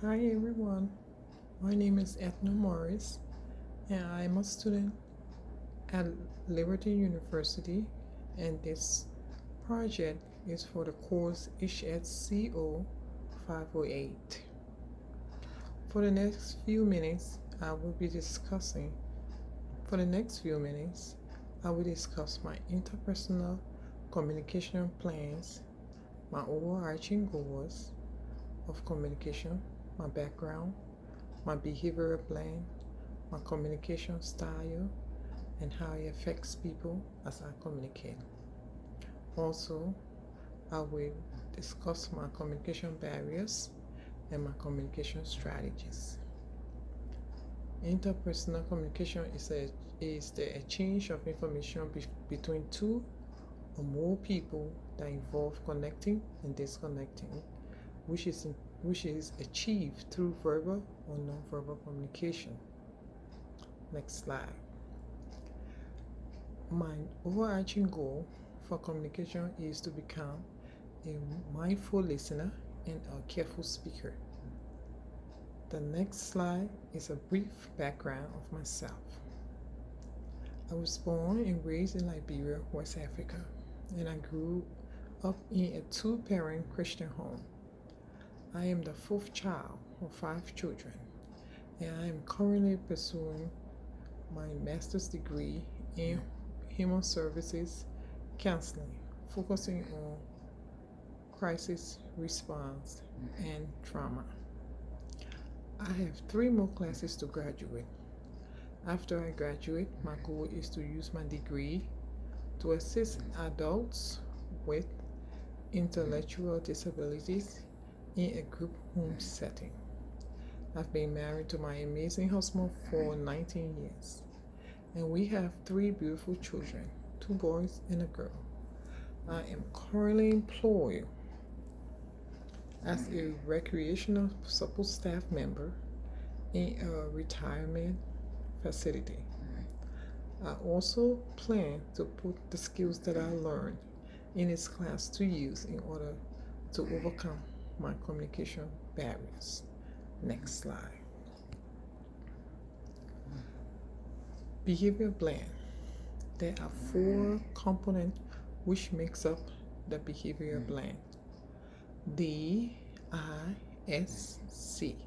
Hi everyone, my name is Ethna Morris and I'm a student at Liberty University, and this project is for the course HSCO 508. For the next few minutes, I will be discussing, for the next few minutes, I will discuss my interpersonal communication plans, my overarching goals of communication, my background, my behavioral plan, my communication style, and how it affects people as I communicate. Also, I will discuss my communication barriers and my communication strategies. Interpersonal communication is the exchange of information between two or more people that involve connecting and disconnecting, which is which is achieved through verbal or nonverbal communication. Next slide. My overarching goal for communication is to become a mindful listener and a careful speaker. The next slide is a brief background of myself. I was born and raised in Liberia, West Africa, and I grew up in a two-parent Christian home. I am the fourth child of 5 children, and I am currently pursuing my master's degree in human services counseling, focusing on crisis response and trauma. I have 3 more classes to graduate. After I graduate, my goal is to use my degree to assist adults with intellectual disabilities in a group home setting. I've been married to my amazing husband for 19 years, and we have 3 beautiful children, 2 boys and a girl. I am currently employed as a recreational support staff member in a retirement facility. I also plan to put the skills that I learned in this class to use in order to overcome my communication barriers. Next slide. Behavior plan. There are 4 components which makes up the behavior plan. D, I, S, C.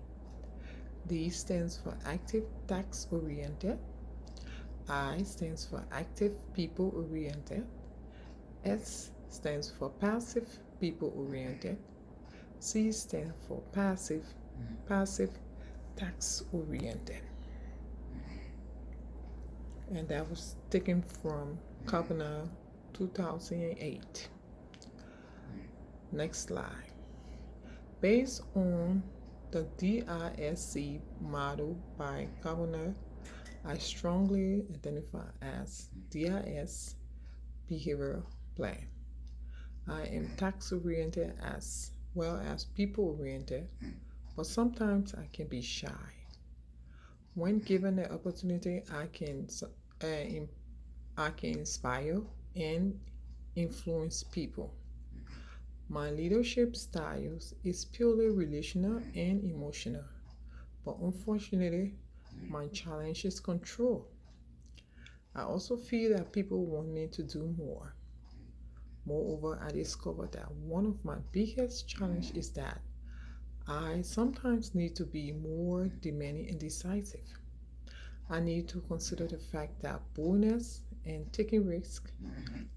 D stands for active task oriented. I stands for active people oriented. S stands for passive people oriented. C stands for passive task oriented. And that was taken from Kavanaugh 2008. Next slide. Based on the DISC model by Kavanaugh, I strongly identify as DIS behavioral plan. I am task-oriented as well as people-oriented, but sometimes I can be shy. When given the opportunity, I can inspire and influence people. My leadership styles is purely relational and emotional, but unfortunately, my challenge is control. I also feel that people want me to do more. Moreover, I discovered that one of my biggest challenges is that I sometimes need to be more demanding and decisive. I need to consider the fact that boldness and taking risks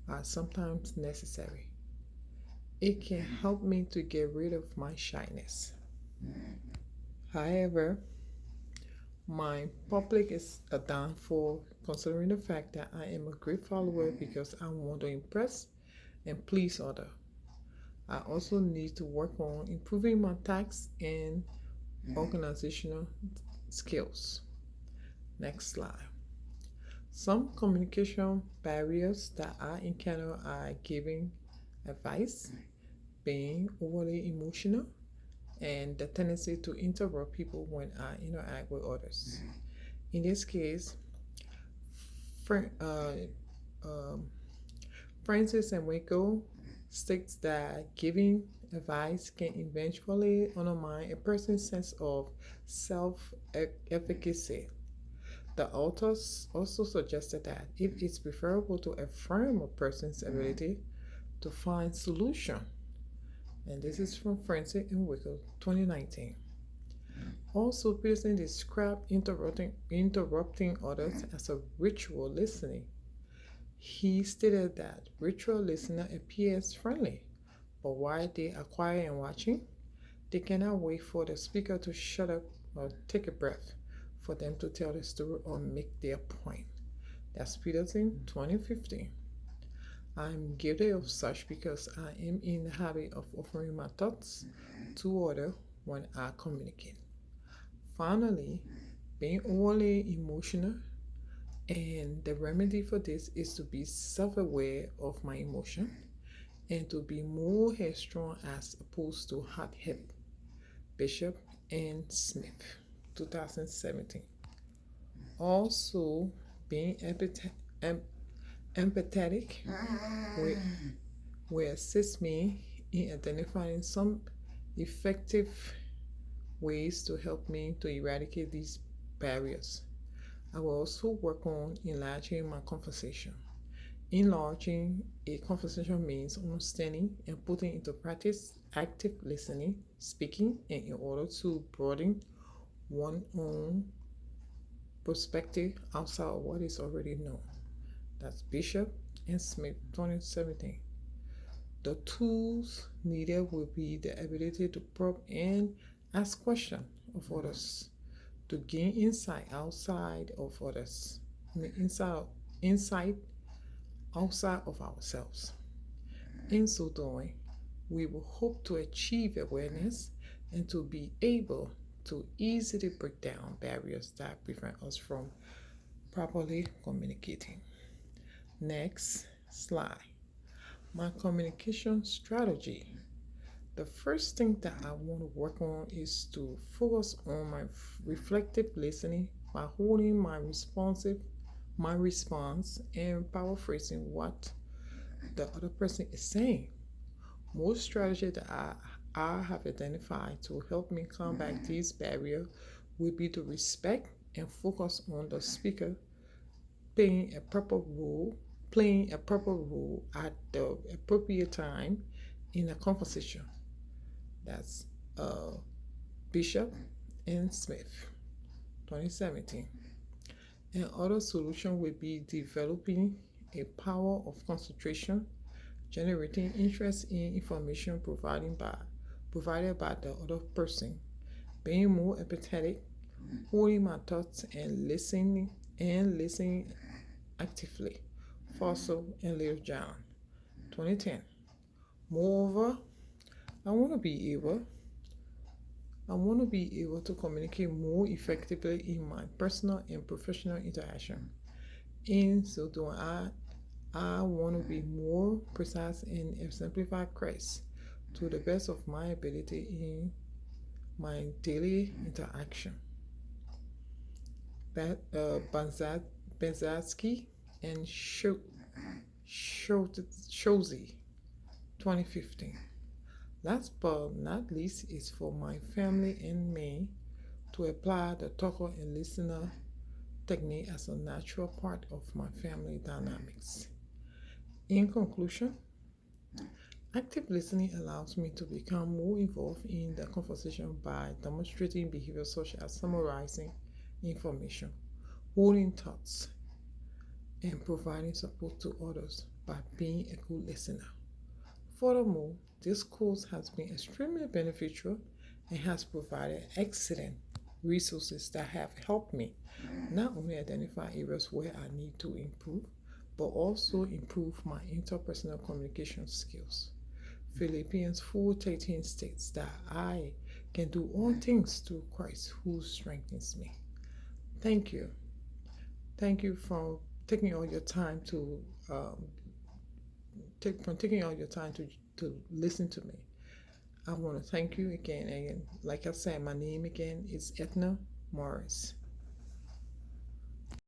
are sometimes necessary. It can help me to get rid of my shyness. However, my public is a downfall considering the fact that I am a great follower because I want to impress and please others. I also need to work on improving my tax and organizational skills. Next slide. Some communication barriers that I encounter are giving advice, being overly emotional, and the tendency to interrupt people when I interact with others. In this case, Fran- uh, um, Francis and Waco states that giving advice can eventually undermine a person's sense of self efficacy. The authors also suggested that it's preferable to affirm a person's ability to find solution. And this is from Francis and Wickle, 2019. Also, Peterson described interrupting others as a ritual listening. He stated that ritual listener appears friendly, but while they are quiet and watching, they cannot wait for the speaker to shut up or take a breath for them to tell the story or make their point. That's Peterson 2015. I'm guilty of such because I am in the habit of offering my thoughts to others when I communicate. Finally, being overly emotional, and the remedy for this is to be self aware of my emotion and to be more headstrong as opposed to hot headed. Bishop and Smith, 2017. Also, being empathetic will, will assist me in identifying some effective ways to help me to eradicate these barriers. I will also work on enlarging my conversation. Enlarging a conversation means understanding and putting into practice active listening, speaking, and in order to broaden one's own perspective outside of what is already known. That's Bishop and Smith, 2017. The tools needed will be the ability to probe and ask questions of others, to gain insight outside of others, insight outside of ourselves. In so doing, we will hope to achieve awareness and to be able to easily break down barriers that prevent us from properly communicating. Next slide. My communication strategy. The first thing that I want to work on is to focus on my reflective listening by holding my response and paraphrasing what the other person is saying. Most strategies that I have identified to help me combat these barriers will be to respect and focus on the speaker playing a proper role, at the appropriate time in a conversation. That's Bishop and Smith, 2017. Another solution would be developing a power of concentration, generating interest in information provided by the other person, being more empathetic, holding my thoughts and listening actively. Fossil and Little John, 2010. Moreover, I want to be able to communicate more effectively in my personal and professional interaction. In so doing, I want to be more precise and exemplify Christ to the best of my ability in my daily interaction. Benzatsky and Shozy, 2015. Last but not least is for my family and me to apply the talker and listener technique as a natural part of my family dynamics. In conclusion, active listening allows me to become more involved in the conversation by demonstrating behaviors such as summarizing information, holding thoughts, and providing support to others by being a good listener. Furthermore, this course has been extremely beneficial and has provided excellent resources that have helped me not only identify areas where I need to improve, but also improve my interpersonal communication skills. Philippians 4:13 states that I can do all things through Christ who strengthens me. Thank you. Thank you for taking all your time to listen to me. I want to thank you again. And like I said, my name again is Edna Morris.